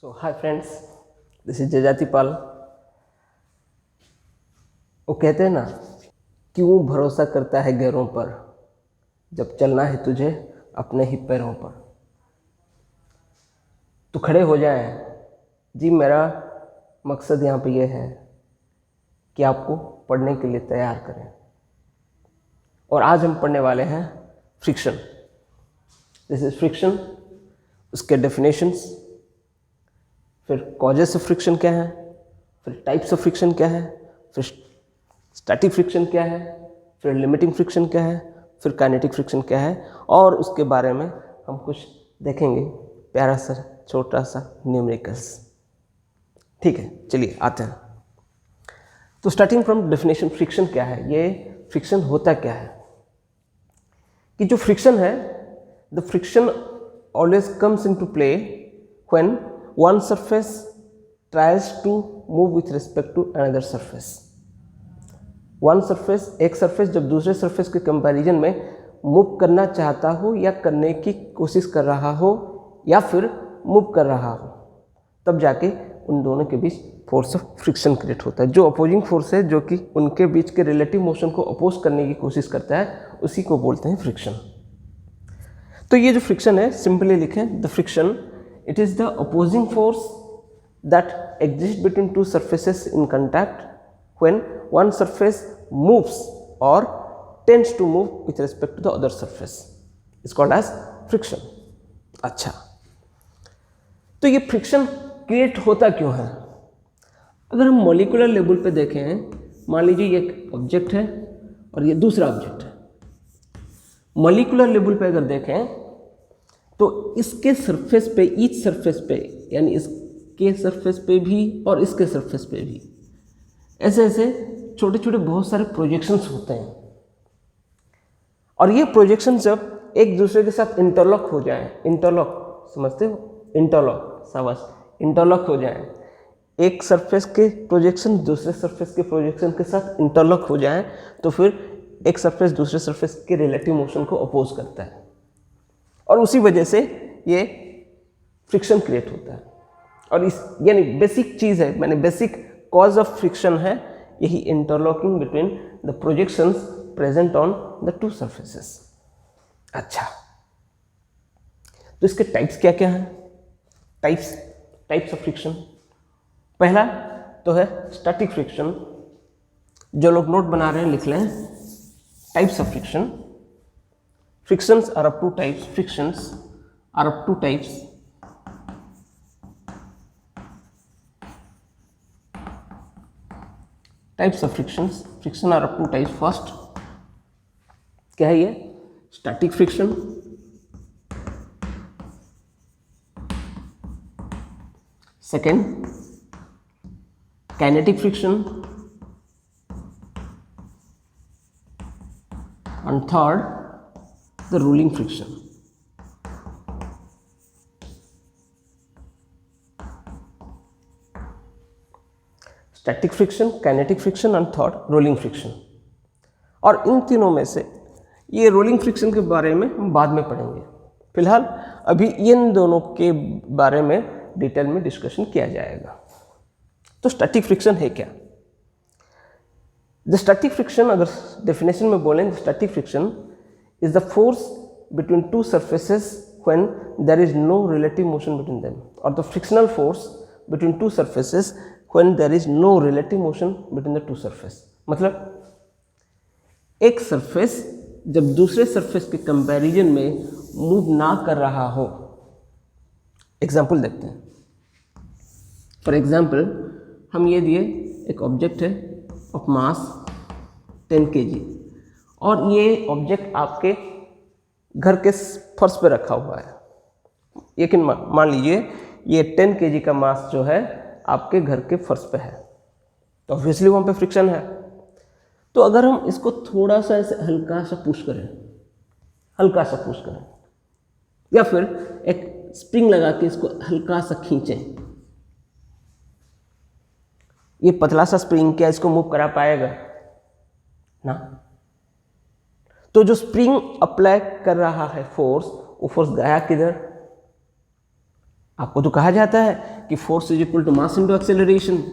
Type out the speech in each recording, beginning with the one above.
So hi friends, this is जजाति पाल। वो कहते हैं ना, क्यों भरोसा करता है गैरों पर जब चलना है तुझे अपने ही पैरों पर। तो खड़े हो जाएं जी। मेरा मकसद यहाँ पे ये है कि आपको पढ़ने के लिए तैयार करें। और आज हम पढ़ने वाले हैं फ्रिक्शन। दिस इज फ्रिक्शन, उसके डेफिनेशंस, फिर कॉजेस ऑफ फ्रिक्शन क्या है, फिर टाइप्स ऑफ फ्रिक्शन क्या है, फिर स्टैटिक फ्रिक्शन क्या है, फिर लिमिटिंग फ्रिक्शन क्या है, फिर काइनेटिक फ्रिक्शन क्या है, और उसके बारे में हम कुछ देखेंगे। प्यारा सा छोटा सा न्यूमेरिकल्स। ठीक है, चलिए आते हैं। तो स्टार्टिंग फ्रॉम डेफिनेशन, फ्रिक्शन क्या है, ये फ्रिक्शन होता क्या है। कि जो फ्रिक्शन है, the friction always comes into play when one surface tries to move with respect to another surface. One surface, एक सरफेस जब दूसरे सरफेस के कंपैरिजन में मूव करना चाहता हो या करने की कोशिश कर रहा हो या फिर मूव कर रहा हो, तब जाके उन दोनों के बीच फोर्स ऑफ फ्रिक्शन क्रिएट होता है। जो अपोजिंग फोर्स है, जो कि उनके बीच के रिलेटिव मोशन को अपोज करने की कोशिश करता है, उसी को बोलते हैं फ्रिक्शन। तो ये जो फ्रिक्शन है, सिंपली लिखें, the friction it is the opposing force that exist between two surfaces in contact when one surface moves or tends to move with respect to the other surface is called as friction। अच्छा, तो ये friction create होता क्यों है। अगर हम molecular level पे देखें, मान लीजिए ये एक ऑब्जेक्ट है और ये दूसरा ऑब्जेक्ट है। मॉलिक्यूलर लेवल पे अगर देखें तो इसके सरफेस पे, ईच सरफेस पे, यानी इसके सरफेस पे भी और इसके सरफेस पे भी ऐसे ऐसे छोटे छोटे बहुत सारे प्रोजेक्शंस होते हैं। और ये प्रोजेक्शन जब एक दूसरे के साथ इंटरलॉक हो जाएं, इंटरलॉक समझते हो, इंटरलॉक, शाबाश, इंटरलॉक हो जाएं, एक सरफेस के प्रोजेक्शन दूसरे सरफेस के प्रोजेक्शन के साथ इंटरलॉक हो जाएं, तो फिर एक सरफेस दूसरे सरफेस के रिलेटिव मोशन को अपोज करता है और उसी वजह से ये फ्रिक्शन क्रिएट होता है। और इस यानी बेसिक चीज़ है, मैंने बेसिक कॉज ऑफ फ्रिक्शन है यही interlocking between the projections present on the two surfaces. अच्छा, तो इसके टाइप्स क्या क्या हैं। टाइप्स ऑफ फ्रिक्शन, पहला तो है स्टैटिक फ्रिक्शन। जो लोग नोट बना रहे हैं लिख लें, types of friction. Frictions are of two types, frictions are of two types. Types of frictions, friction are of two types. First क्या है ये, static friction. Second kinetic friction, and third the rolling friction. Static friction, kinetic friction and third rolling friction. और इन तीनों में से ये rolling friction के बारे में हम बाद में पढ़ेंगे। फिलहाल अभी इन दोनों के बारे में डिटेल में डिस्कशन किया जाएगा। तो स्टैटिक फ्रिक्शन है क्या। द स्टैटिक फ्रिक्शन, अगर डेफिनेशन में बोलें, the static friction is the force between two surfaces when there is no relative motion between them, और the frictional force between two surfaces when there is no relative motion between the two surface। मतलब एक surface जब दूसरे surface के comparison में move ना कर रहा हो। एग्जाम्पल देखते हैं। फॉर एग्जाम्पल हम ये दिए, एक ऑब्जेक्ट है ऑफ मास 10 kg और ये ऑब्जेक्ट आपके घर के फर्श पे रखा हुआ है। लेकिन मान लीजिए ये 10 kg का मास जो है आपके घर के फर्श पे है, तो ऑब्वियसली वहाँ पे फ्रिक्शन है। तो अगर हम इसको थोड़ा सा ऐसे हल्का सा पुश करें, हल्का सा पुश करें, या फिर एक स्प्रिंग लगा के इसको हल्का सा खींचें, ये पतला सा स्प्रिंग क्या इसको मूव करा पाएगा ना। तो जो स्प्रिंग अप्लाई कर रहा है फोर्स, वो फोर्स गया किधर, आपको तो कहा जाता है कि force is equal to mass into acceleration.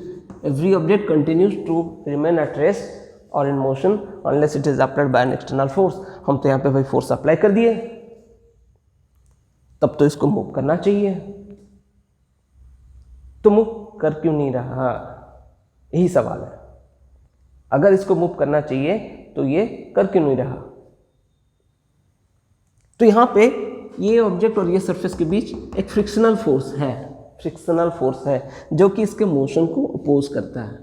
Every object continues to remain at rest और in motion unless it is applied by an external force. हम तो यहाँ पे भाई फोर्स अप्लाई कर दिए, तब तो इसको मूव करना चाहिए, तो मूव कर क्यों नहीं रहा, यही सवाल है। अगर इसको मूव करना चाहिए तो ये कर क्यों नहीं रहा। तो यहां पे ये ऑब्जेक्ट और ये सरफेस के बीच एक फ्रिक्शनल फोर्स है, फ्रिक्शनल फोर्स है जो कि इसके मोशन को अपोज करता है।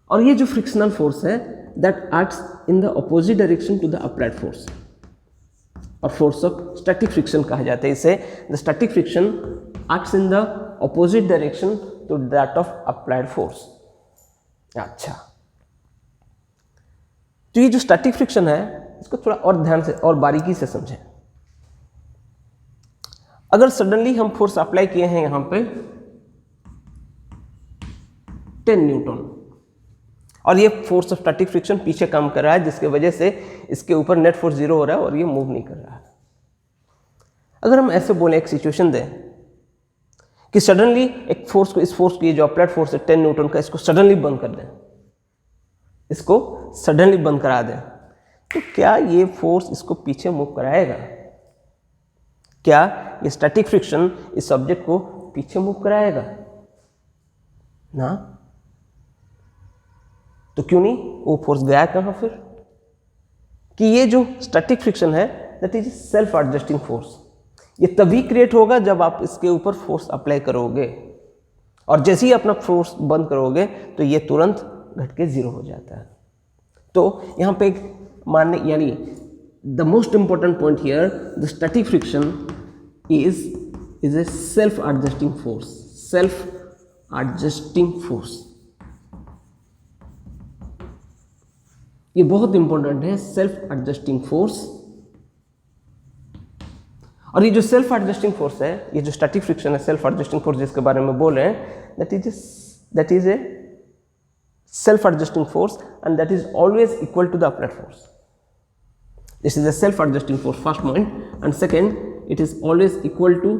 और ये जो फ्रिक्शनल फोर्स है that acts in the opposite direction to the applied force, और फोर्स ऑफ स्टैटिक फ्रिक्शन कहा जाता है इसे। The static friction acts in the opposite direction to that of applied force. अच्छा, तो ये जो स्टैटिक फ्रिक्शन है इसको थोड़ा और ध्यान से और बारीकी से समझें। अगर सडनली हम फोर्स अप्लाई किए हैं यहां पे 10 न्यूटन, और ये फोर्स ऑफ स्टैटिक फ्रिक्शन पीछे काम कर रहा है जिसके वजह से इसके ऊपर नेट फोर्स 0 हो रहा है और ये मूव नहीं कर रहा है। अगर हम ऐसे बोले, एक सिचुएशन दें कि सडनली एक फोर्स को, इस फोर्स की जो अप्लाइड फोर्स है 10 न्यूटन का, इसको सडनली बंद कर दें, इसको सडनली बंद करा दें, तो क्या ये फोर्स इसको पीछे मूव कराएगा? क्या ये स्टैटिक फ्रिक्शन इस ऑब्जेक्ट को पीछे मूव कराएगा? ना, तो क्यों नहीं? वो फोर्स गया कहां फिर? कि ये जो स्टैटिक फ्रिक्शन है that is self adjusting force. ये तभी क्रिएट होगा जब आप इसके ऊपर फोर्स अप्लाई करोगे, और जैसे ही अपना फोर्स बंद करोगे तो ये तुरंत घट के 0 हो जाता है। तो यहाँ पे मानने, यानी the most important point here, the static friction is a self adjusting force, self adjusting force. ये बहुत इंपॉर्टेंट है, सेल्फ एडजस्टिंग फोर्स। और ये जो सेल्फ एडजस्टिंग फोर्स है, ये जो स्टैटिक फ्रिक्शन है, सेल्फ एडजस्टिंग फोर्स जिसके बारे में बोल रहे हैं, that is a self adjusting force, and that is always equal to the applied force. This is a self adjusting force, first point, and second, it is always equal to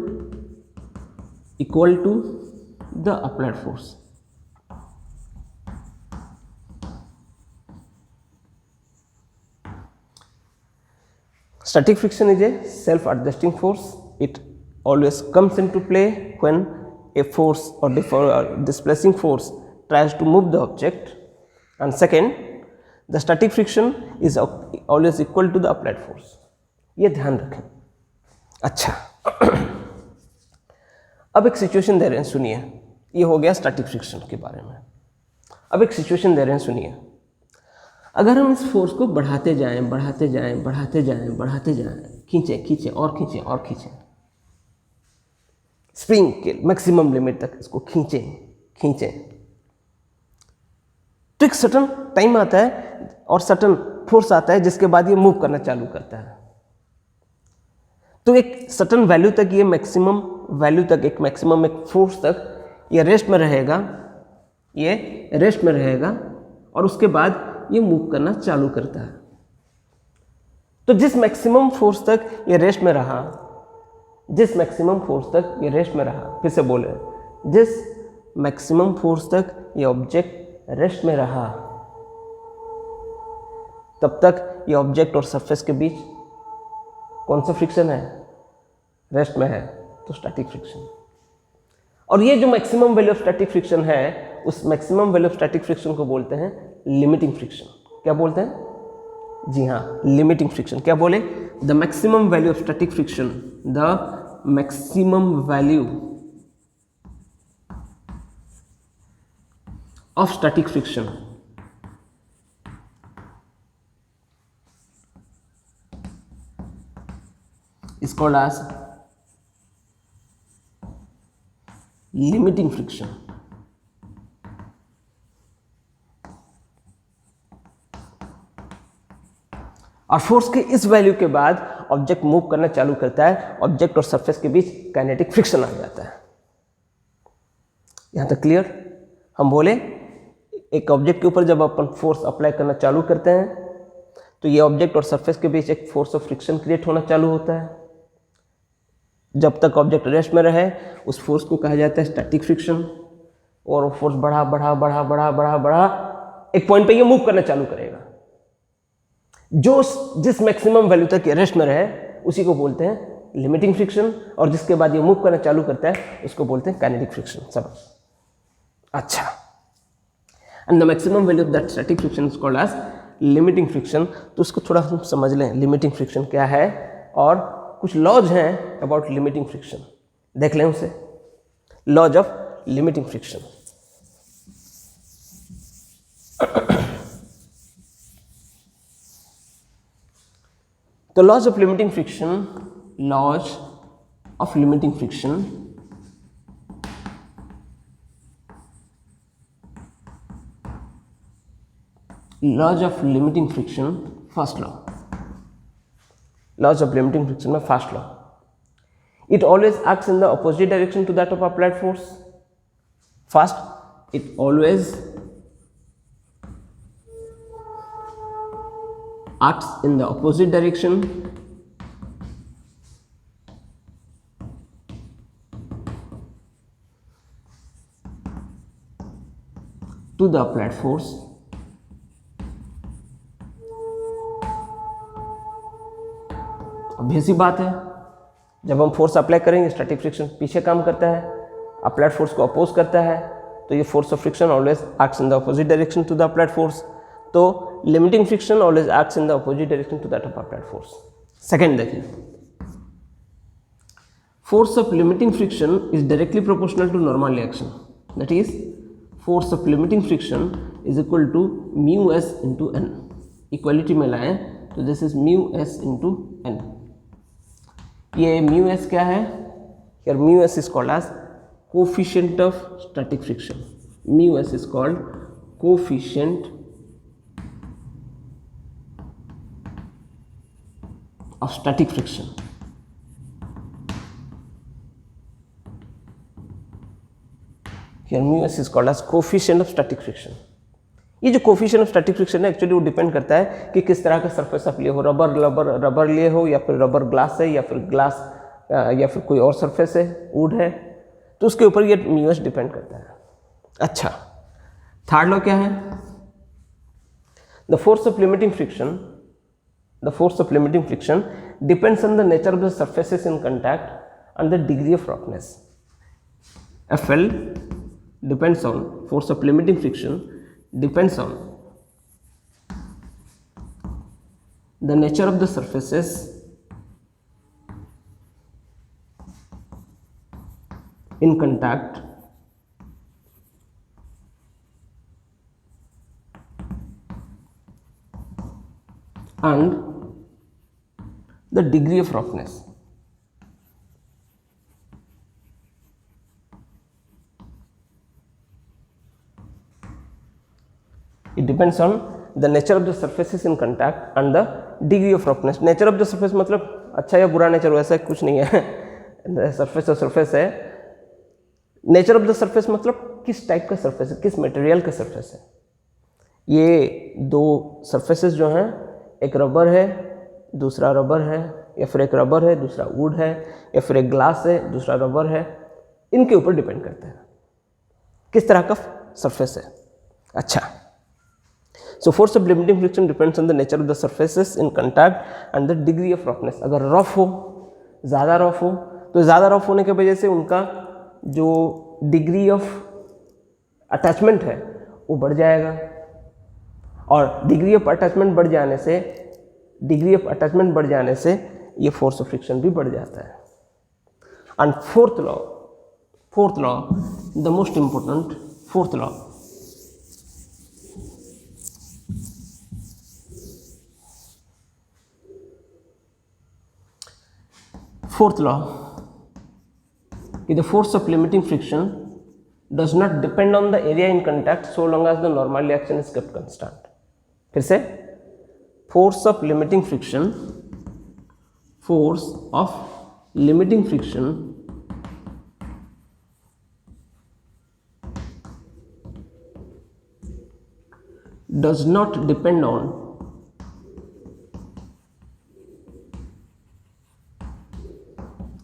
the applied force. Static friction is a self adjusting force. It always comes into play when a force or displacing force tries to move the object, and second, the static friction is always equal to the applied force. ये ध्यान रखें। अच्छा, अब एक situation दे रहे हैं, सुनिए। ये हो गया स्टैटिक फ्रिक्शन के बारे में। अब एक सिचुएशन दे रहे हैं, सुनिए। अगर हम इस फोर्स को बढ़ाते जाएं, बढ़ाते जाएं, बढ़ाते जाएं, बढ़ाते जाएं, खींचें खींचें और खींचें और खींचें, स्प्रिंग के मैक्सिमम लिमिट तक इसको खींचें खींचें, तो एक सर्टन टाइम आता है और सर्टन फोर्स आता है जिसके बाद ये मूव करना चालू करता है। तो एक सर्टन वैल्यू तक, ये मैक्सिमम वैल्यू तक, एक मैक्सिमम एक फोर्स तक ये रेस्ट में रहेगा, ये रेस्ट में रहेगा, और उसके बाद ये मूव करना चालू करता है। तो जिस मैक्सिमम फोर्स तक ये रेस्ट में रहा, जिस मैक्सिमम फोर्स तक ये रेस्ट में रहा, फिर से बोले, जिस मैक्सिमम फोर्स तक ये ऑब्जेक्ट रेस्ट में रहा, तब तक ये ऑब्जेक्ट और सरफेस के बीच कौन सा फ्रिक्शन है? रेस्ट में है, तो स्टैटिक फ्रिक्शन। और ये जो maximum value of static friction है, उस maximum value of static friction को बोलते हैं लिमिटिंग फ्रिक्शन। क्या बोलते हैं? जी हाँ, लिमिटिंग फ्रिक्शन। क्या बोले? The maximum value of static friction, the maximum value of static friction is called as limiting friction. और फोर्स के इस वैल्यू के बाद ऑब्जेक्ट मूव करना चालू करता है, ऑब्जेक्ट और सरफेस के बीच काइनेटिक फ्रिक्शन आ जाता है। यहां तक क्लियर? हम बोले एक ऑब्जेक्ट के ऊपर जब अपन फोर्स अप्लाई करना चालू करते हैं तो ये ऑब्जेक्ट और सरफेस के बीच एक फोर्स ऑफ फ्रिक्शन क्रिएट होना चालू होता है। जब तक ऑब्जेक्ट रेस्ट में रहे उस फोर्स को कहा जाता है स्टैटिक फ्रिक्शन। और फोर्स बढ़ा बढ़ा बढ़ा बढ़ा बढ़ा बढ़ा एक पॉइंट पे ये मूव करना चालू करेगा, जो जिस मैक्सिमम वैल्यू तक ये रेस्ट में रहे उसी को बोलते हैं लिमिटिंग फ्रिक्शन, और जिसके बाद ये मूव करना चालू करता है उसको बोलते हैं काइनेटिक फ्रिक्शन। सब अच्छा, and the maximum value of that static friction is called as limiting friction. तो इसको थोड़ा हम समझ लें, लिमिटिंग फ्रिक्शन क्या है और कुछ लॉज हैं अबाउट लिमिटिंग फ्रिक्शन, देख लें उसे। Laws of limiting friction. तो laws of limiting friction, laws of limiting friction laws of limiting friction, first law, laws of limiting friction में first law, it always acts in the opposite direction to that of applied force. First, it always acts in the opposite direction to the applied force. obvious सी बात है, जब हम force apply करेंगे static friction पीछे काम करता है, applied force को अपोज करता है, तो ये force of friction always acts in the opposite direction to the applied force. तो limiting friction always acts in the opposite direction to that of applied force. Second देखिए, force of limiting friction is directly proportional to normal reaction, that is force of limiting friction is equal to mu S into N. Equality में लाएं तो this is mu S into N. ये mu S क्या है? Here mu s is called as coefficient of static friction. Mu s is called coefficient of static friction. Here mu s is called as coefficient of static friction. ये जो coefficient of static friction है actually वो depend करता है कि किस तरह का सरफेस आप लिए हो, रबर लिए हो या फिर रबर ग्लास है या फिर ग्लास या फिर कोई और सरफेस है, वुड है, तो उसके ऊपर ये म्यू एस डिपेंड करता है। अच्छा, थर्ड लॉ क्या है? The force of limiting friction depends on the nature of the surfaces in contact and the degree of roughness. FL depends on force of limiting friction depends on the nature of the surfaces in contact and the degree of roughness. It depends on the nature of the surfaces in contact and the degree of roughness. Nature of the surface मतलब अच्छा या बुरा nature वैसा कुछ नहीं है, surface तो surface है। नेचर ऑफ द सरफेस मतलब किस टाइप का सरफेस है, किस मटेरियल का सरफेस है। ये दो सरफेसेस जो हैं, एक रबर है दूसरा रबर है, या फिर एक रबर है दूसरा वुड है, या फिर एक ग्लास है दूसरा रबर है, इनके ऊपर डिपेंड करता है किस तरह का सरफेस है। अच्छा, so force of limiting friction depends on the nature of the surfaces in contact and the degree of roughness. अगर रफ हो, ज़्यादा रफ हो, तो ज़्यादा रफ होने की वजह से उनका जो डिग्री ऑफ अटैचमेंट है वो बढ़ जाएगा, और डिग्री ऑफ अटैचमेंट बढ़ जाने से ये फोर्स ऑफ फ्रिक्शन भी बढ़ जाता है। And fourth law the most important fourth law, the force of limiting friction does not depend on the area in contact so long as the normal reaction is kept constant. फिर से, force of limiting friction does not depend on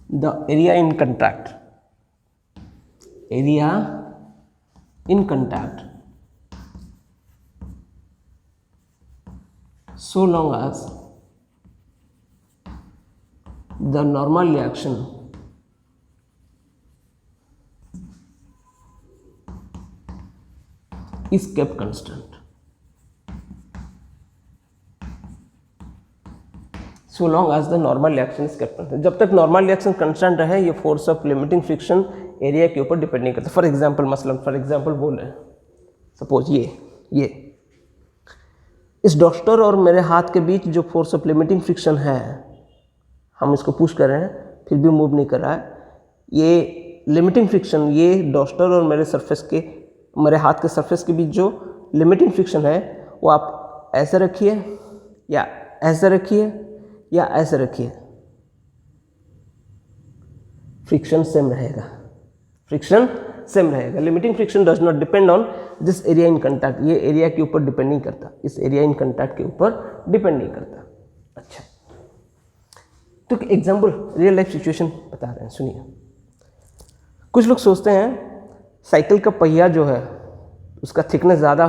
the area in contact, area in contact, so long as the normal reaction is kept constant. So long as the normal reaction is kept constant. जब तक normal reaction constant रहे, ये force of limiting friction area के ऊपर depend नहीं करता. For example बोल रहे हैं, सपोज ये इस डॉक्टर और मेरे हाथ के बीच जो फोर्स ऑफ लिमिटिंग फ्रिक्शन है, हम इसको पुश कर रहे हैं फिर भी मूव नहीं कर रहा है. ये लिमिटिंग फ्रिक्शन, ये डॉक्टर और मेरे हाथ के सरफेस के बीच जो लिमिटिंग फ्रिक्शन है, वो आप ऐसे रखिए या ऐसे रखिए या ऐसे रखिए, फ्रिक्शन सेम रहेगा. Limiting friction does not depend on this area in contact. ये एरिया के ऊपर डिपेंड नहीं करता, इस एरिया इन कंटैक्ट के ऊपर डिपेंड नहीं करता. अच्छा, तो एग्जाम्पल रियल लाइफ सिचुएशन बता रहे हैं, सुनिए. कुछ लोग सोचते हैं साइकिल का पहिया जो है उसका थिकनेस ज़्यादा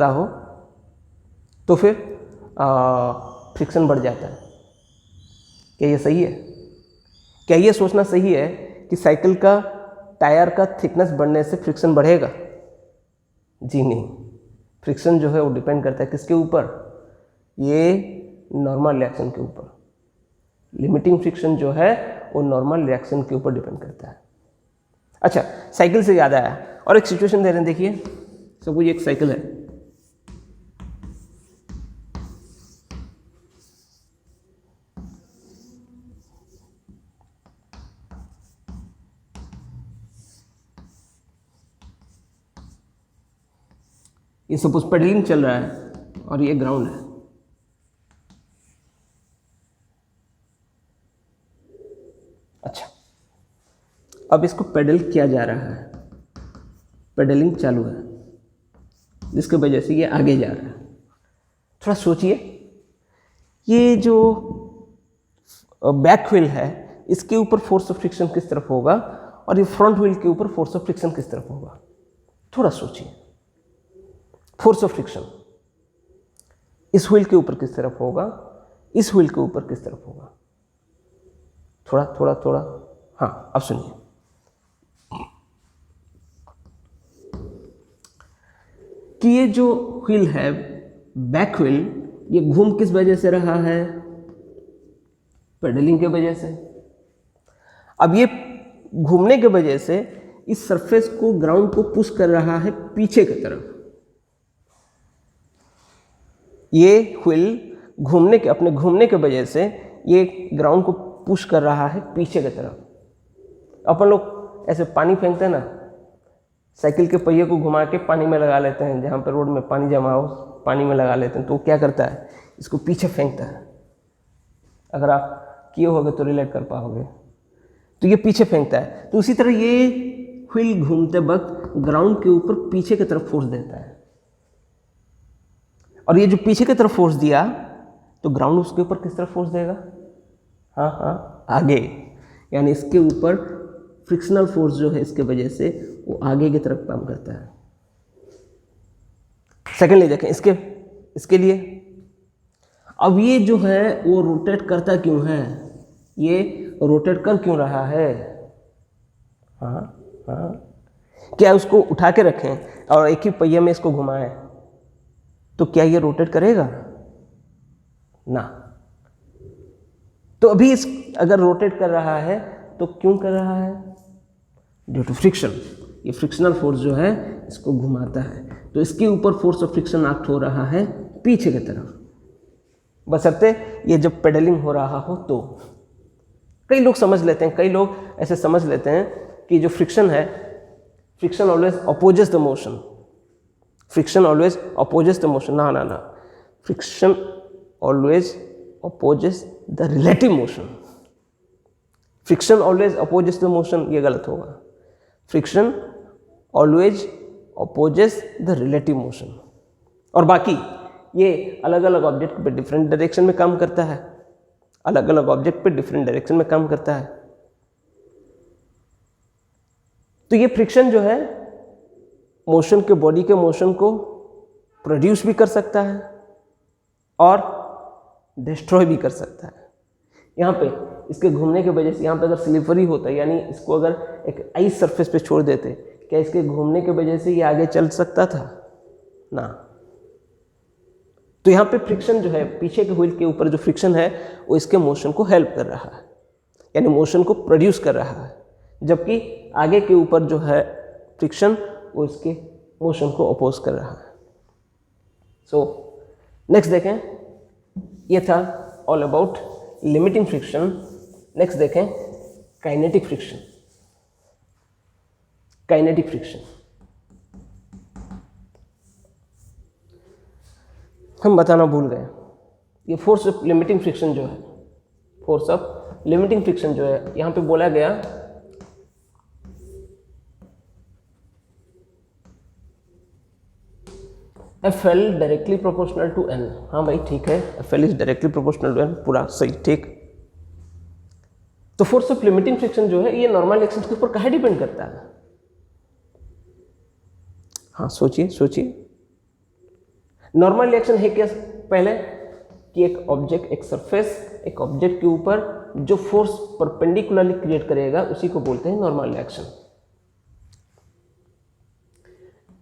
हो तो फिर फ्रिक्शन बढ़ जाता है. क्या ये सही है? क्या ये सोचना सही है कि साइकिल का टायर का थिकनेस बढ़ने से फ्रिक्शन बढ़ेगा? जी नहीं. फ्रिक्शन जो है वो डिपेंड करता है किसके ऊपर? ये नॉर्मल रिएक्शन के ऊपर. लिमिटिंग फ्रिक्शन जो है वो नॉर्मल रिएक्शन के ऊपर डिपेंड करता है. अच्छा, साइकिल से याद आया और एक सिचुएशन दे रहे हैं, देखिए. सपोज एक साइकिल है, ये सपोज पेडलिंग चल रहा है और ये ग्राउंड है. अच्छा, अब इसको पेडल किया जा रहा है, पेडलिंग चालू है, जिसकी वजह से ये आगे जा रहा है. थोड़ा सोचिए, ये जो बैक व्हील है इसके ऊपर फोर्स ऑफ फ्रिक्शन किस तरफ होगा और ये फ्रंट व्हील के ऊपर फोर्स ऑफ फ्रिक्शन किस तरफ होगा? थोड़ा सोचिए. फोर्स ऑफ फ्रिक्शन इस व्हील के ऊपर किस तरफ होगा, इस व्हील के ऊपर किस तरफ होगा? थोड़ा. हाँ, अब सुनिए. कि ये जो व्हील है, बैक व्हील, ये घूम किस वजह से रहा है? पेडलिंग के वजह से. अब ये घूमने के वजह से इस सरफेस को, ग्राउंड को पुश कर रहा है पीछे की तरफ. ये व्हील अपने घूमने के वजह से ये ग्राउंड को पुश कर रहा है पीछे की तरफ. अपन लोग ऐसे पानी फेंकते हैं ना, साइकिल के पहिए को घुमा के पानी में लगा लेते हैं, जहाँ पर रोड में पानी जमा हो पानी में लगा लेते हैं, तो वो क्या करता है? इसको पीछे फेंकता है. अगर आप किए होगे तो रिलेट कर पाओगे. तो ये पीछे फेंकता है. तो उसी तरह ये व्हील घूमते वक्त ग्राउंड के ऊपर पीछे की तरफ फोर्स देता है, और ये जो पीछे की तरफ फोर्स दिया तो ग्राउंड उसके ऊपर किस तरफ फोर्स देगा? हाँ, आगे. यानी इसके ऊपर फ्रिक्शनल फोर्स जो है इसके वजह से वो आगे की तरफ काम करता है. सेकेंडली देखें इसके लिए. अब ये जो है वो रोटेट करता क्यों है? ये रोटेट कर क्यों रहा है? हाँ, क्या उसको उठा के रखें और एक ही पहिए में इसको घुमाएं तो क्या ये रोटेट करेगा? ना. तो अभी अगर रोटेट कर रहा है तो क्यों कर रहा है? Due to friction. ये फ्रिक्शनल फोर्स जो है इसको घुमाता है, तो इसके ऊपर फोर्स ऑफ फ्रिक्शन एक्ट हो रहा है पीछे की तरफ, बशर्ते ये जब पेडलिंग हो रहा हो तो. कई लोग ऐसे समझ लेते हैं कि जो फ्रिक्शन है, friction always opposes the motion. ना. Friction always opposes the relative motion. Friction always opposes the motion, ये गलत होगा. Friction always opposes the relative motion. और बाकी ये अलग अलग ऑब्जेक्ट पे डिफरेंट डायरेक्शन में काम करता है. अलग अलग ऑब्जेक्ट पे डिफरेंट डायरेक्शन में काम करता है। तो ये फ्रिक्शन जो है मोशन के, बॉडी के मोशन को प्रोड्यूस भी कर सकता है और डिस्ट्रॉय भी कर सकता है। यहाँ पे इसके घूमने की वजह से, यहाँ पे अगर स्लिपरी होता है, यानी इसको अगर एक आइस सरफेस पे छोड़ देते, क्या इसके घूमने की वजह से ये आगे चल सकता था? ना। तो यहाँ पे फ्रिक्शन जो है, पीछे के व्हील के ऊपर जो फ्रिक्शन है वो इसके मोशन को हेल्प कर रहा है, यानी मोशन को प्रोड्यूस कर रहा है, जबकि आगे के ऊपर जो है फ्रिक्शन वो इसके मोशन को अपोज कर रहा है। सो नेक्स्ट देखें, ये था all about limiting friction. Next देखें काइनेटिक फ्रिक्शन। काइनेटिक फ्रिक्शन हम बताना भूल गए। ये फोर्स ऑफ लिमिटिंग फ्रिक्शन जो है, फोर्स ऑफ लिमिटिंग फ्रिक्शन जो है, यहाँ पे बोला गया FL directly proportional to N। हाँ भाई ठीक है, FL is directly proportional to N, पूरा सही, ठीक। तो फोर्स ऑफ लिमिटिंग फ्रिक्शन जो है ये नॉर्मल रिएक्शन के ऊपर कहाँ डिपेंड करता है? हाँ सोचिए सोचिए। नॉर्मल रिएक्शन है क्या? पहले कि एक ऑब्जेक्ट, एक सरफेस एक ऑब्जेक्ट के ऊपर जो फोर्स परपेंडिकुलरली क्रिएट करेगा उसी को बोलते हैं नॉर्मल रिएक्शन।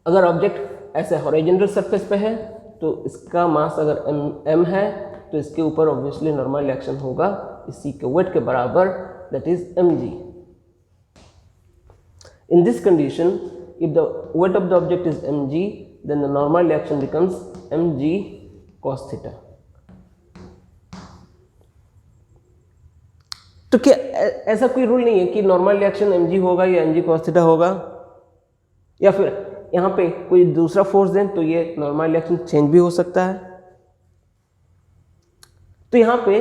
अगर ऑब्जेक्ट ऐसे हॉरिजॉन्टल सरफेस पे है तो इसका मास अगर m है तो इसके ऊपर ऑब्वियसली नॉर्मल रिएक्शन होगा इसी के वेट के बराबर, that is mg। In this condition if the weight of the object is mg then the normal reaction becomes mg cos theta। तो क्या ऐसा कोई रूल नहीं है कि नॉर्मल रिएक्शन mg होगा या mg cos theta होगा, या फिर यहाँ पे कोई दूसरा फोर्स दें तो ये नॉर्मल रिएक्शन चेंज भी हो सकता है? तो यहाँ पे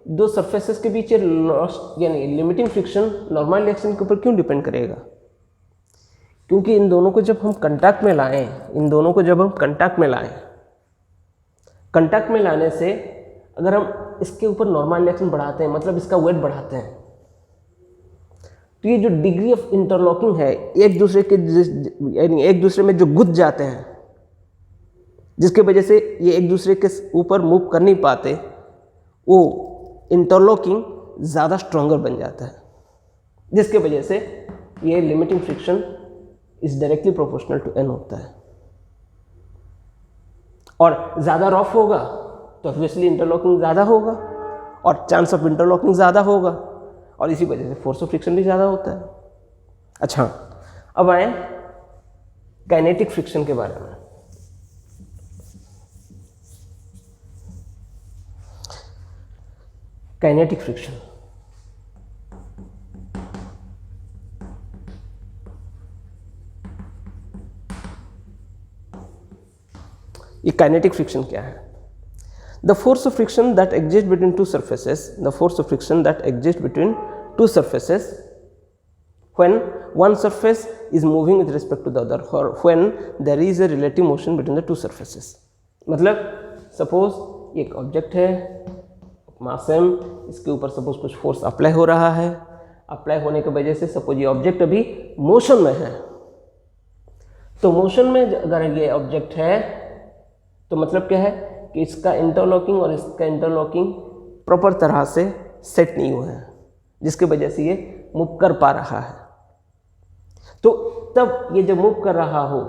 दो सरफेसेस के बीच यानी लिमिटिंग फ्रिक्शन नॉर्मल रिएक्शन के ऊपर क्यों डिपेंड करेगा? क्योंकि इन दोनों को जब हम कांटेक्ट में लाएं, कांटेक्ट में लाने से अगर हम इसके ऊपर नॉर्मल रिएक्शन बढ़ाते हैं, मतलब इसका वेट बढ़ाते हैं, तो ये जो डिग्री ऑफ इंटरलॉकिंग है, एक दूसरे के यानी एक दूसरे में जो गुद जाते हैं, जिसके वजह से ये एक दूसरे के ऊपर मूव कर नहीं पाते, वो इंटरलॉकिंग ज़्यादा स्ट्रॉन्गर बन जाता है, जिसके वजह से ये limiting friction is directly proportional to n होता है। और ज़्यादा रफ होगा तो ऑब्वियसली इंटरलॉकिंग ज़्यादा होगा और चांस ऑफ इंटरलॉकिंग ज़्यादा होगा, और इसी वजह से फोर्स ऑफ फ्रिक्शन भी ज़्यादा होता है। अच्छा, अब आए काइनेटिक फ्रिक्शन के बारे में। काइनेटिक फ्रिक्शन ये काइनेटिक फ्रिक्शन क्या है? The force of friction that exists between two surfaces, the force of friction that exists between two surfaces when one surface is moving with respect to the other, or when there is a relative motion between the two surfaces। मतलब suppose एक object है, मास m, इसके ऊपर suppose कुछ force apply हो रहा है, apply होने की वजह से सपोज ये ऑब्जेक्ट अभी मोशन में है, तो मोशन में अगर ये ऑब्जेक्ट है तो मतलब क्या है कि इसका इंटरलॉकिंग और इसका इंटरलॉकिंग प्रॉपर तरह से सेट नहीं हुआ है, जिसके वजह से ये मूव कर पा रहा है। तो तब ये जब मूव कर रहा हो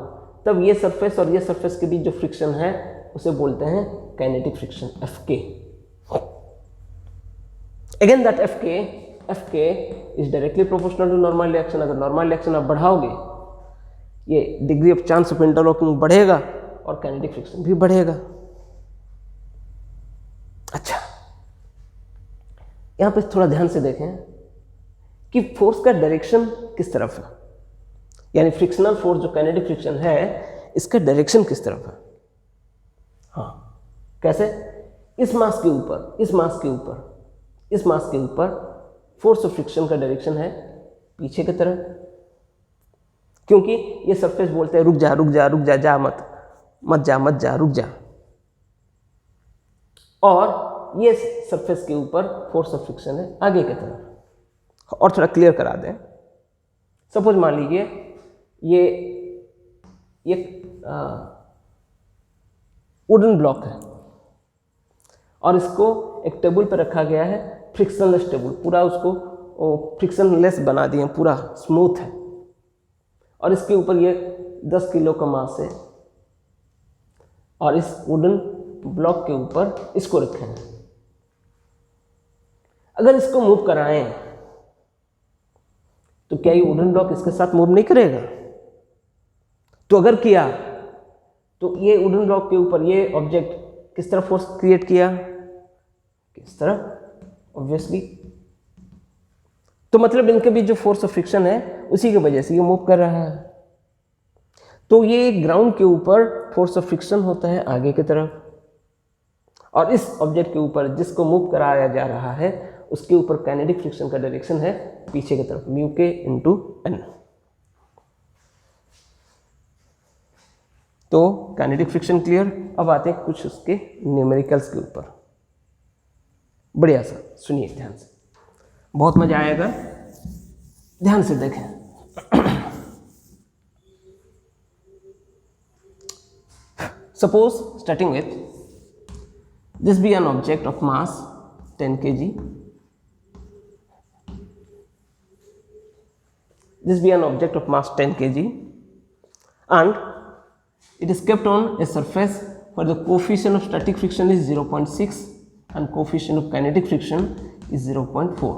तब ये सरफेस और ये सरफेस के बीच जो फ्रिक्शन है उसे बोलते हैं kinetic friction, Fk। Again that Fk is directly proportional to normal reaction. अगर नॉर्मल रिएक्शन आप बढ़ाओगे ये degree of chance of interlocking बढ़ेगा और काइनेटिक फ्रिक्शन भी बढ़ेगा। अच्छा, यहां पे थोड़ा ध्यान से देखें कि फोर्स का डायरेक्शन किस तरफ है, यानी फ्रिक्शनल फोर्स जो काइनेटिक फ्रिक्शन है इसका डायरेक्शन किस तरफ है। हाँ, कैसे? इस मास के ऊपर फोर्स ऑफ फ्रिक्शन का डायरेक्शन है पीछे की तरफ, क्योंकि ये सरफेस बोलते हैं रुक जा रुक जा रुक जा, जा मत जा रुक जा। और ये सरफेस के ऊपर फोर्स ऑफ फ्रिक्शन है आगे की तरफ। और थोड़ा क्लियर करा दें, सपोज मान लीजिए ये वुडन ब्लॉक है और इसको एक टेबल पर रखा गया है, फ्रिक्शनलेस टेबल, पूरा उसको फ्रिक्शनलेस बना दिए, पूरा स्मूथ है, और इसके ऊपर ये 10 किलो का मास है और इस वुडन ब्लॉक के ऊपर इसको रखे हैं। अगर इसको मूव कराएं तो क्या ये वुडन ब्लॉक इसके साथ मूव नहीं करेगा? तो अगर किया तो ये वुडन ब्लॉक के ऊपर ये ऑब्जेक्ट किस तरह फोर्स क्रिएट किया? किस तरह? ऑब्वियसली। तो मतलब इनके बीच जो फोर्स ऑफ फ्रिक्शन है उसी की वजह से ये मूव कर रहा है। तो ये ग्राउंड के ऊपर फोर्स ऑफ फ्रिक्शन होता है आगे की तरफ, और इस ऑब्जेक्ट के ऊपर जिसको मूव कराया जा रहा है उसके ऊपर काइनेटिक फ्रिक्शन का डायरेक्शन है पीछे की तरफ, म्यू के इंटू एन। तो काइनेटिक फ्रिक्शन क्लियर। अब आते हैं कुछ उसके न्यूमेरिकल्स के ऊपर। बढ़िया सा सुनिए ध्यान से, बहुत मजा आएगा, ध्यान से देखें। Suppose starting with this be an object of mass 10 kg. This be an object of mass 10 kg and it is kept on a surface where the coefficient of static friction is 0.6 and coefficient of kinetic friction is 0.4.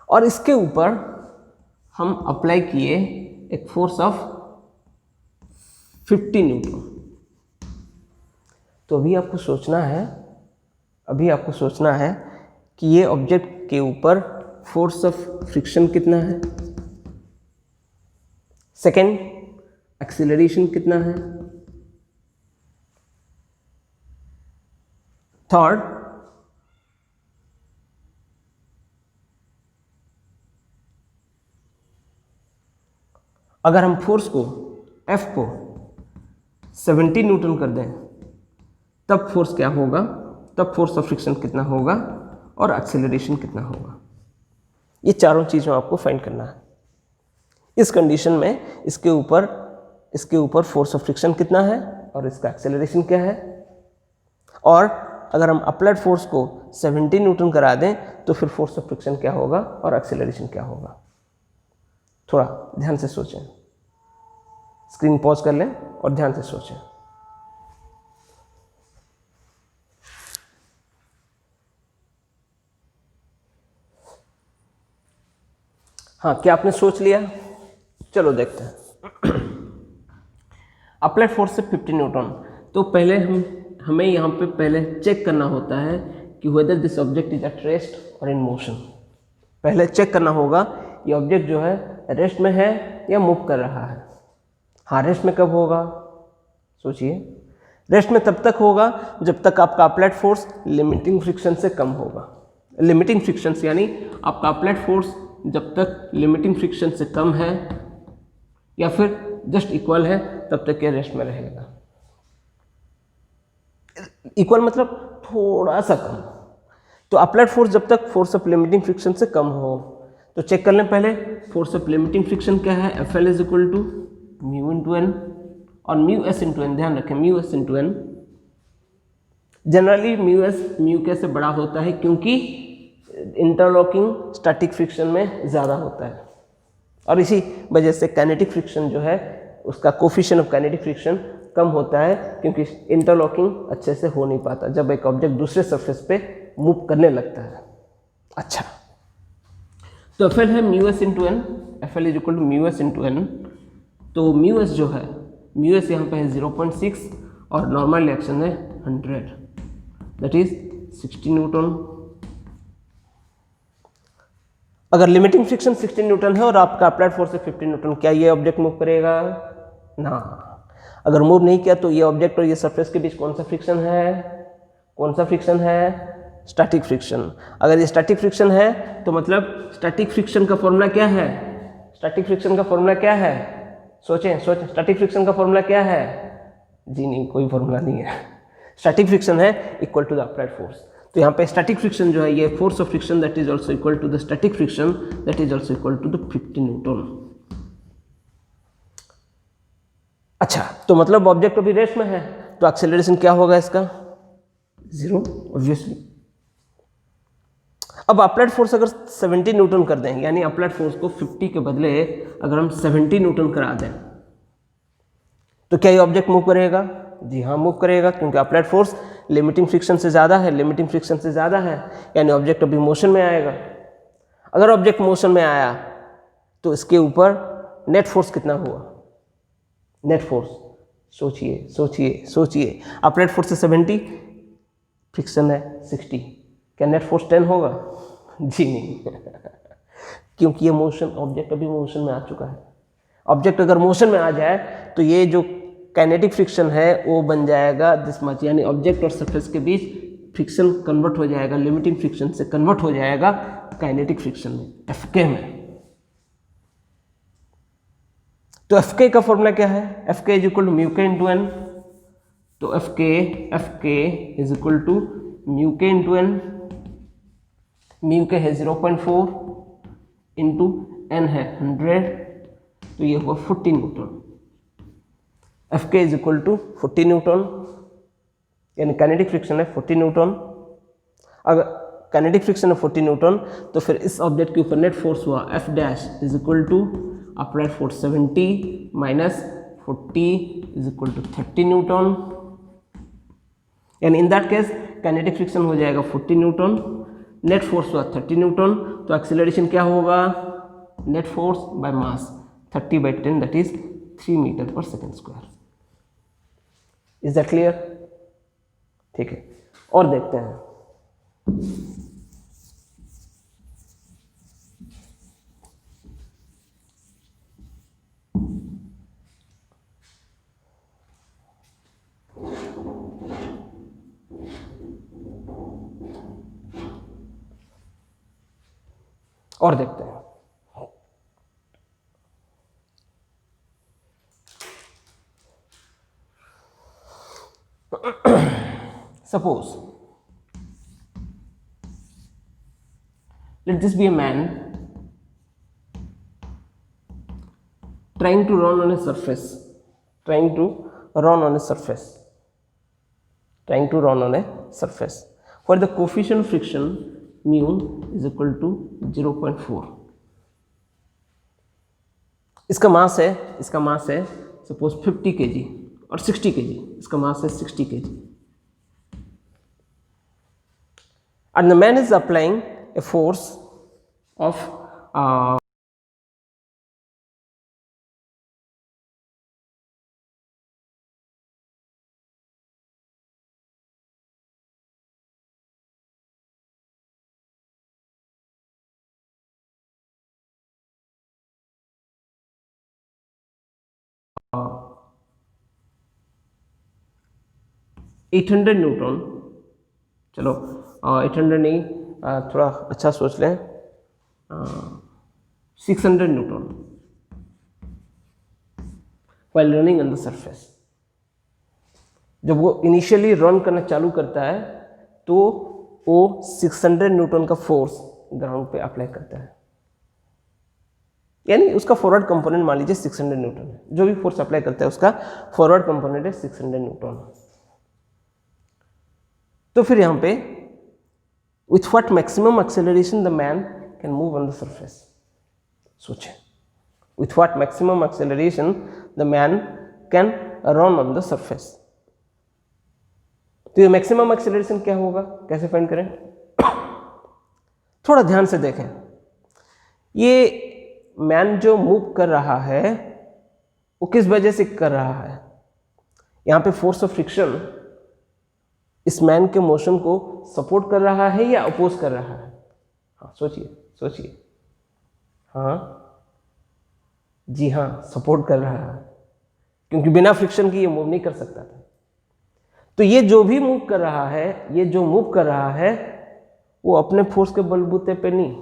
और इसके ऊपर हम apply किए एक force of 50 Newton. तो अभी आपको सोचना है कि ये ऑब्जेक्ट के ऊपर फोर्स ऑफ फ्रिक्शन कितना है, सेकेंड एक्सीलरेशन कितना है, थर्ड अगर हम फोर्स को F को 70 न्यूटन कर दें तब फोर्स क्या होगा, तब फोर्स ऑफ फ्रिक्शन कितना होगा और एक्सेलरेशन कितना होगा। ये चारों चीज़ों आपको फाइंड करना है। इस कंडीशन में इसके ऊपर फोर्स ऑफ फ्रिक्शन कितना है और इसका एक्सेलरेशन क्या है, और अगर हम अप्लाइड फोर्स को 70 न्यूटन करा दें तो फिर फोर्स ऑफ फ्रिक्शन क्या होगा और एक्सेलरेशन क्या होगा। थोड़ा ध्यान से सोचें, स्क्रीन पॉज कर लें और ध्यान से सोचें। हाँ, क्या आपने सोच लिया? चलो देखते हैं। अप्लाइड फोर्स से 50 न्यूटन, तो पहले हमें यहाँ पे पहले चेक करना होता है कि whether this object is eight rest और इन मोशन। पहले चेक करना होगा ये ऑब्जेक्ट जो है रेस्ट में है या मूव कर रहा है। हाँ, रेस्ट में कब होगा? सोचिए, रेस्ट में तब तक होगा जब तक आपका अप्लाइड फोर्स लिमिटिंग फ्रिक्शन से कम होगा। लिमिटिंग फ्रिक्शन यानी आपका अप्लाइड फोर्स जब तक लिमिटिंग फ्रिक्शन से कम है या फिर जस्ट इक्वल है तब तक ये रेस्ट में रहेगा। इक्वल मतलब थोड़ा सा कम। तो अप्लाइड फोर्स जब तक फोर्स ऑफ लिमिटिंग फ्रिक्शन से कम हो, तो चेक कर लें पहले फोर्स ऑफ लिमिटिंग फ्रिक्शन क्या है। FL is equal to mu into N और म्यू एस इंटू एन। ध्यान रखें, mu S into N. Generally mu S mu K से बड़ा होता है क्योंकि इंटरलॉकिंग स्टैटिक फ्रिक्शन में ज़्यादा होता है, और इसी वजह से काइनेटिक फ्रिक्शन जो है उसका कोफिशिएंट ऑफ काइनेटिक फ्रिक्शन कम होता है क्योंकि इंटरलॉकिंग अच्छे से हो नहीं पाता जब एक ऑब्जेक्ट दूसरे सरफेस पे मूव करने लगता है। अच्छा, तो FL है mu S into N. FL is equal to mu S into N. तो म्यू एस जो है, म्यू एस यहाँ पे है 0.6 और नॉर्मल रिएक्शन है 100, दैट इज 60 न्यूटन। अगर लिमिटिंग फ्रिक्शन 60 न्यूटन है और आपका अप्लाइड फोर्स है 50 न्यूटन, क्या ये ऑब्जेक्ट मूव करेगा? ना। अगर मूव नहीं किया तो ये ऑब्जेक्ट और ये सरफेस के बीच कौन सा फ्रिक्शन है? Static friction. अगर ये स्टैटिक फ्रिक्शन है तो मतलब स्टैटिक फ्रिक्शन का फॉर्मूला क्या है? सोचें, स्टैटिक फ्रिक्शन का फॉर्मूला क्या है? जी नहीं, कोई फॉर्मूला नहीं है। स्टैटिक फ्रिक्शन है equal to the applied force. तो यहाँ पे स्टैटिक फ्रिक्शन जो है ये force of friction that is also equal to the static friction that is also equal to the 50 newton. अच्छा, तो मतलब ऑब्जेक्ट अभी रेस्ट में है, तो एक्सेलरेशन क्या होगा इसका? 0 ऑब्वियसली। अब अप्लाइड फोर्स अगर 70 न्यूटन कर दें, यानी अप्लाइड फोर्स को 50 के बदले अगर हम 70 न्यूटन करा दें, तो क्या ये ऑब्जेक्ट मूव करेगा? जी हाँ, मूव करेगा, क्योंकि अप्लाइड फोर्स लिमिटिंग फ्रिक्शन से ज़्यादा है, लिमिटिंग फ्रिक्शन से ज़्यादा है, यानी ऑब्जेक्ट अभी मोशन में आएगा। अगर ऑब्जेक्ट मोशन में आया तो इसके ऊपर नेट फोर्स कितना हुआ? नेट फोर्स सोचिए सोचिए सोचिए, अप्लाइड फोर्स से 70, फ्रिक्शन है 60, क्या नेट फोर्स 10 होगा? जी नहीं क्योंकि ये मोशन, ऑब्जेक्ट अभी मोशन में आ चुका है। ऑब्जेक्ट अगर मोशन में आ जाए तो ये जो काइनेटिक फ्रिक्शन है वो बन जाएगा दिस मच, यानी ऑब्जेक्ट और सरफेस के बीच फ्रिक्शन कन्वर्ट हो जाएगा, लिमिटिंग फ्रिक्शन से कन्वर्ट हो जाएगा काइनेटिक फ्रिक्शन में, एफके में। तो एफके का फॉर्मूला क्या है? एफके is equal to mu K into N. तो एफके is equal to mu K into N. Mu के है 0.4 इंटू एन है 100, तो ये हुआ 40 न्यूटन। एफ के इज इक्वल टू 40 न्यूटन, यानी काइनेटिक फ्रिक्शन है 40 न्यूटन। अगर काइनेटिक फ्रिक्शन है 40 न्यूटन, तो फिर इस ऑब्जेक्ट के ऊपर नेट फोर्स हुआ F dash is equal to applied force 70 minus 40 is equal to 30 newton, यानी in that case kinetic friction हो जाएगा 40 न्यूटन, नेट फोर्स हुआ 30 न्यूटन, तो एक्सीलरेशन क्या होगा? Net force by mass 30/10 that is 3 metre per second square. Is that clear? ठीक है, और देखते हैं। और देखते हैं। Suppose let this be a man trying to run on a surface, trying to run on a surface, trying to run on a surface where the coefficient of friction mu is equal to 0.4. इसका मास है suppose 50 kg और 60 kg, इसका मास है 60 kg, and the man is applying a force of 800 Newton, चलो 800 नहीं, थोड़ा अच्छा सोच लें, 600 Newton while running on the surface। जब वो इनिशियली रन करना चालू करता है तो वो 600 न्यूटन का फोर्स ग्राउंड पे अप्लाई करता है, यानी उसका फॉरवर्ड कंपोनेंट मान लीजिए 600 न्यूटन है, जो भी फोर्स अप्लाई करता है उसका फॉरवर्ड कंपोनेंट है 600 न्यूटन। तो फिर यहाँ पे with what maximum acceleration the man can move on the surface, सोचें with what maximum acceleration the man can run on the surface. तो ये मैक्सिमम एक्सेलरेशन क्या होगा, कैसे फाइंड करें? थोड़ा ध्यान से देखें, ये मैन जो मूव कर रहा है वो किस वजह से कर रहा है? यहाँ पे फोर्स ऑफ फ्रिक्शन इस मैन के मोशन को सपोर्ट कर रहा है या अपोज कर रहा है? हाँ सोचिए, हाँ जी हाँ, सपोर्ट कर रहा है, क्योंकि बिना फ्रिक्शन की ये मूव नहीं कर सकता था। तो ये जो भी मूव कर रहा है, वो अपने फोर्स के बलबूते पे नहीं,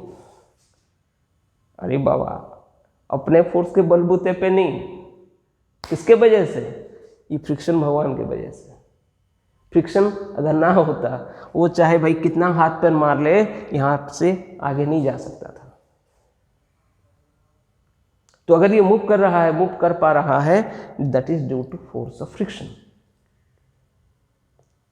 अरे बाबा, अपने फोर्स के बलबूते पे नहीं, किसके वजह से? ये फ्रिक्शन भगवान की वजह से। फ्रिक्शन अगर ना होता, वो चाहे भाई कितना हाथ पैर मार ले, यहाँ से आगे नहीं जा सकता था। तो अगर ये मूव कर रहा है, मूव कर पा रहा है, that is due to force of friction.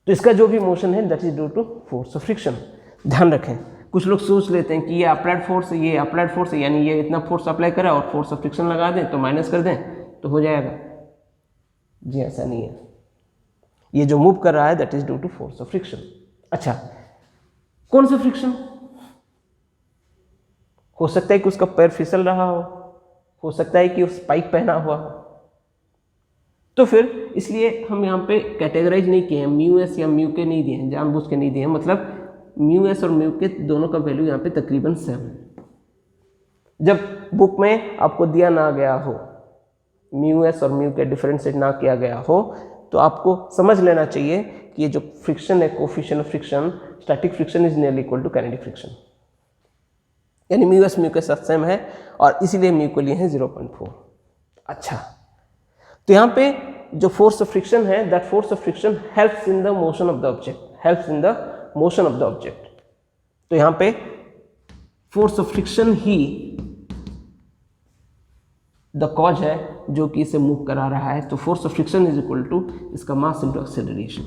तो इसका जो भी मोशन है that is due to force of friction. ध्यान रखें, कुछ लोग सोच लेते हैं कि ये अप्लाइड फोर्स है, ये अप्लाइड फोर्स है, यानी ये इतना फोर्स अप्लाई करा और फोर्स ऑफ फ्रिक्शन लगा दें तो माइनस कर दें तो हो जाएगा। जी ऐसा नहीं है, ये जो मूव कर रहा है that is due to force of friction. अच्छा, कौन सा फ्रिक्शन? हो सकता है कि उसका पैर फिसल रहा हो सकता है कि उस स्पाइक पहना हुआ हो। तो फिर इसलिए हम यहाँ पे कैटेगराइज नहीं किए हैं, म्यू एस या म्यू के नहीं दिए हैं, जानबूझ के नहीं दिए हैं, मतलब म्यू एस और म्यू के दोनों का वैल्यू यहाँ पे तकरीबन सेम है। जब बुक में आपको दिया ना गया हो, म्यू एस और म्यू के डिफरेंशिएट ना किया गया हो, तो आपको समझ लेना चाहिए कि ये जो फ्रिक्शन है, coefficient of friction, static friction is nearly equal to kinetic friction, यानी म्यू एस म्यू के साथ सेम है और इसीलिए म्यू को लिए हैं 0.4। अच्छा, तो यहाँ पे जो फोर्स ऑफ फ्रिक्शन है, that force of friction helps in the motion of the object, helps in the motion of the object. तो यहाँ पे फोर्स ऑफ फ्रिक्शन ही द कॉज है जो कि इसे मूव करा रहा है। तो force of friction is equal to इसका mass into acceleration.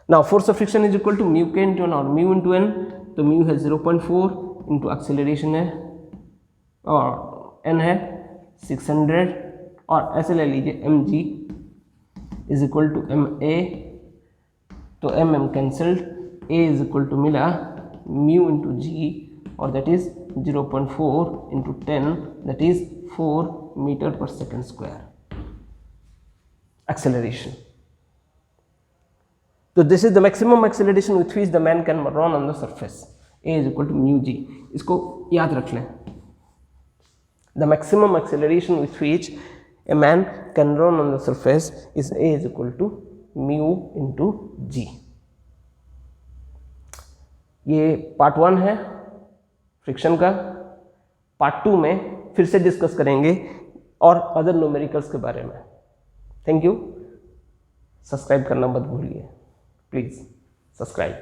Now force of friction is equal to mu K into N और म्यू इंटू एन। तो म्यू है 0.4 इंटू एक्सेलरेशन है और एन है 600 और ऐसे ले लीजिए M G is equal to M A. तो M M cancelled, A is equal to मिला म्यू इंटू जी और that is 0.4 into 10 that is 4 metre per second square acceleration. तो this is the maximum acceleration with which the man can run on the surface, A is equal to mu G. इसको याद रख लें, the maximum acceleration with which a man can run on the surface is A is equal to mu into G. ये part 1 है friction का। Part 2 में फिर से डिस्कस करेंगे और अदर न्यूमेरिकल्स के बारे में। Thank you. सब्सक्राइब करना मत भूलिए, प्लीज़ सब्सक्राइब।